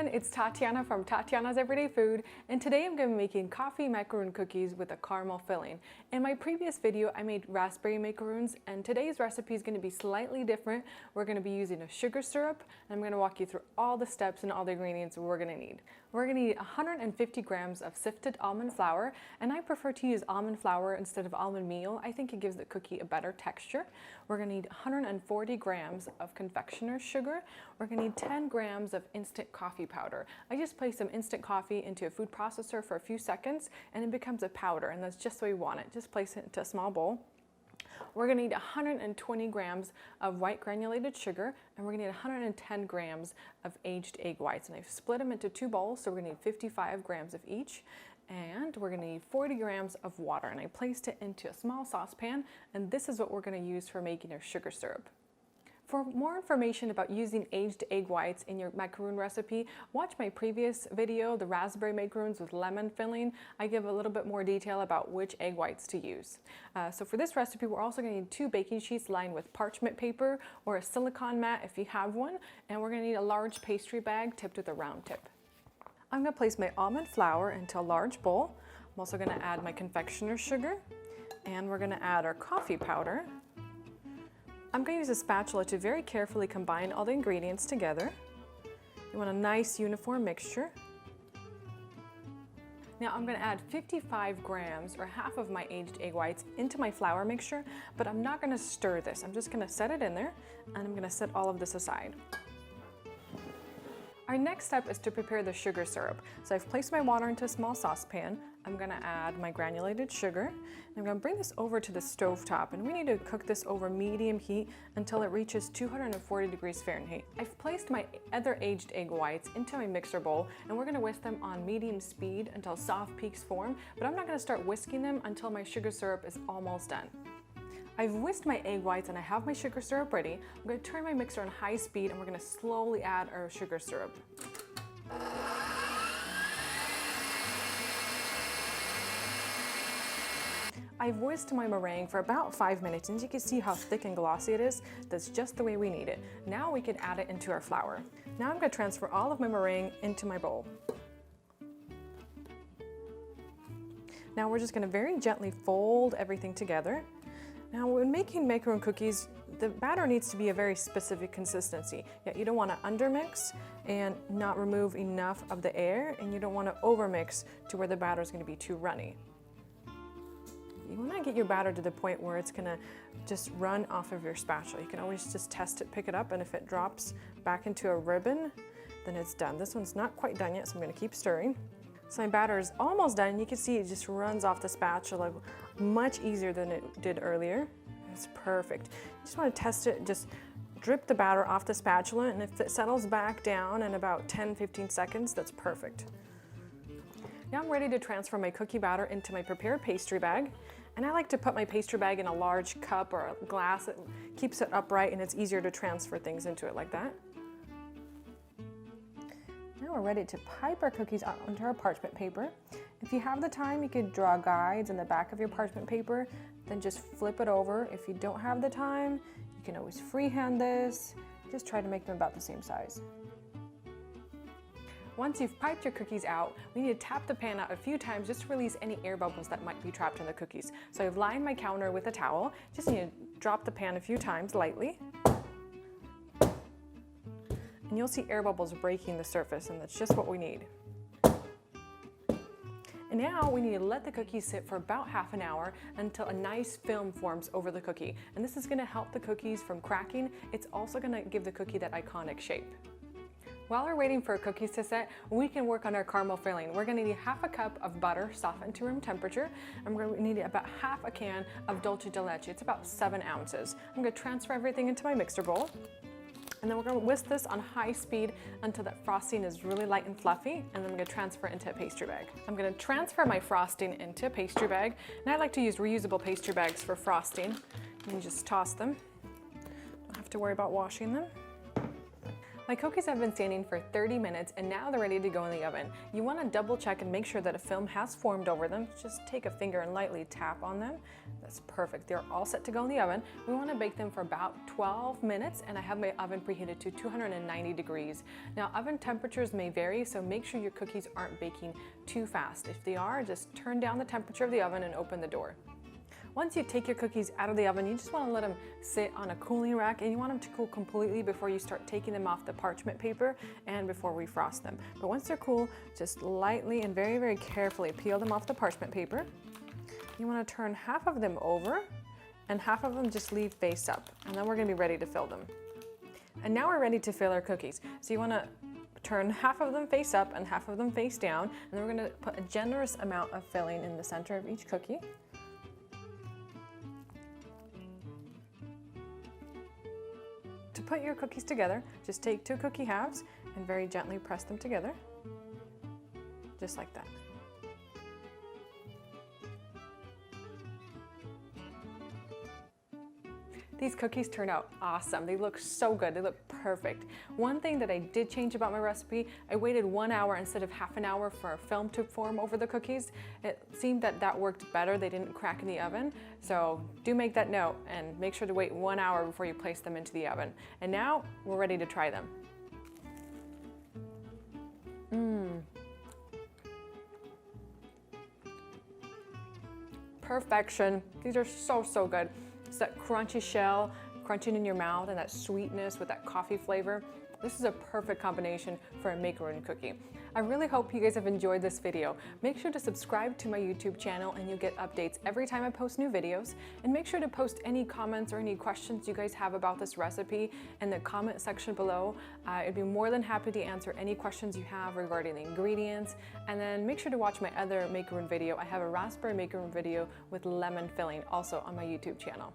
everyone, it's Tatyana from Tatyana's Everyday Food, and today I'm going to be making coffee macaroon cookies with a caramel filling. In my previous video I made raspberry macaroons, and today's recipe is going to be slightly different. We're going to be using a sugar syrup, and I'm going to walk you through all the steps and all the ingredients we're going to need. We're going to need 150 grams of sifted almond flour, and I prefer to use almond flour instead of almond meal. I think it gives the cookie a better texture. We're going to need 140 grams of confectioner's sugar. We're going to need 10 grams of instant coffee powder. I just place some instant coffee into a food processor for a few seconds and it becomes a powder, and that's just the way we want it. Just place it into a small bowl. We're going to need 120 grams of white granulated sugar, and we're going to need 110 grams of aged egg whites. And I've split them into two bowls, so we're going to need 55 grams of each. And we're going to need 40 grams of water, and I placed it into a small saucepan, and this is what we're going to use for making our sugar syrup. For more information about using aged egg whites in your macaroon recipe, watch my previous video, the raspberry macaroons with lemon filling. I give a little bit more detail about which egg whites to use. So for this recipe, we're also going to need 2 baking sheets lined with parchment paper or a silicone mat if you have one, and we're going to need a large pastry bag tipped with a round tip. I'm going to place my almond flour into a large bowl. I'm also going to add my confectioner's sugar, and we're going to add our coffee powder. I'm going to use a spatula to very carefully combine all the ingredients together. You want a nice uniform mixture. Now I'm going to add 55 grams or half of my aged egg whites into my flour mixture, but I'm not going to stir this. I'm just going to set it in there, and I'm going to set all of this aside. Our next step is to prepare the sugar syrup. So I've placed my water into a small saucepan. I'm going to add my granulated sugar. And I'm going to bring this over to the stove top, and we need to cook this over medium heat until it reaches 240 degrees Fahrenheit. I've placed my other aged egg whites into my mixer bowl, and we're going to whisk them on medium speed until soft peaks form, but I'm not going to start whisking them until my sugar syrup is almost done. I've whisked my egg whites and I have my sugar syrup ready. I'm going to turn my mixer on high speed, and we're going to slowly add our sugar syrup. I've whisked my meringue for about 5 minutes, and you can see how thick and glossy it is. That's just the way we need it. Now we can add it into our flour. Now I'm going to transfer all of my meringue into my bowl. Now we're just going to very gently fold everything together. Now when making macaroon cookies, the batter needs to be a very specific consistency. Yet you don't want to undermix and not remove enough of the air, and you don't want to overmix to where the batter is going to be too runny. You want to get your batter to the point where it's going to just run off of your spatula. You can always just test it, pick it up, and if it drops back into a ribbon, then it's done. This one's not quite done yet, so I'm going to keep stirring. So my batter is almost done. You can see it just runs off the spatula much easier than it did earlier. It's perfect. You just want to test it, just drip the batter off the spatula, and if it settles back down in about 10-15 seconds, that's perfect. Now I'm ready to transfer my cookie batter into my prepared pastry bag. And I like to put my pastry bag in a large cup or a glass. It keeps it upright, and it's easier to transfer things into it like that. Now we're ready to pipe our cookies onto our parchment paper. If you have the time, you could draw guides in the back of your parchment paper, then just flip it over. If you don't have the time, you can always freehand this. Just try to make them about the same size. Once you've piped your cookies out, we need to tap the pan out a few times just to release any air bubbles that might be trapped in the cookies. So I've lined my counter with a towel. Just need to drop the pan a few times lightly. And you'll see air bubbles breaking the surface, and that's just what we need. And now we need to let the cookies sit for about half an hour until a nice film forms over the cookie. And this is going to help the cookies from cracking. It's also going to give the cookie that iconic shape. While we're waiting for our cookies to set, we can work on our caramel filling. We're going to need half a cup of butter softened to room temperature, and we're going to need about half a can of dulce de leche. It's about 7 ounces. I'm going to transfer everything into my mixer bowl. And then we're going to whisk this on high speed until that frosting is really light and fluffy, and then I'm going to transfer it into a pastry bag. I'm going to transfer my frosting into a pastry bag, and I like to use reusable pastry bags for frosting. And you just toss them. Don't have to worry about washing them. My cookies have been standing for 30 minutes and now they're ready to go in the oven. You want to double check and make sure that a film has formed over them. Just take a finger and lightly tap on them. That's perfect. They're all set to go in the oven. We want to bake them for about 12 minutes and I have my oven preheated to 290 degrees. Now oven temperatures may vary, so make sure your cookies aren't baking too fast. If they are, just turn down the temperature of the oven and open the door. Once you take your cookies out of the oven, you just want to let them sit on a cooling rack and you want them to cool completely before you start taking them off the parchment paper and before we frost them. But once they're cool, just lightly and very, very carefully peel them off the parchment paper. You want to turn half of them over and half of them just leave face up, and then we're going to be ready to fill them. And now we're ready to fill our cookies. So you want to turn half of them face up and half of them face down, and then we're going to put a generous amount of filling in the center of each cookie. To put your cookies together, just take 2 cookie halves and very gently press them together, just like that. These cookies turned out awesome. They look so good. They look perfect. One thing that I did change about my recipe, I waited 1 hour instead of half an hour for a film to form over the cookies. It seemed that that worked better. They didn't crack in the oven. So do make that note and make sure to wait 1 hour before you place them into the oven. And now we're ready to try them. Perfection. These are so, so good. It's that crunchy shell, crunching in your mouth, and that sweetness with that coffee flavor. This is a perfect combination for a macaroon cookie. I really hope you guys have enjoyed this video. Make sure to subscribe to my YouTube channel and you'll get updates every time I post new videos. And make sure to post any comments or any questions you guys have about this recipe in the comment section below. I'd be more than happy to answer any questions you have regarding the ingredients. And then make sure to watch my other macaroon video. I have a raspberry macaroon video with lemon filling also on my YouTube channel.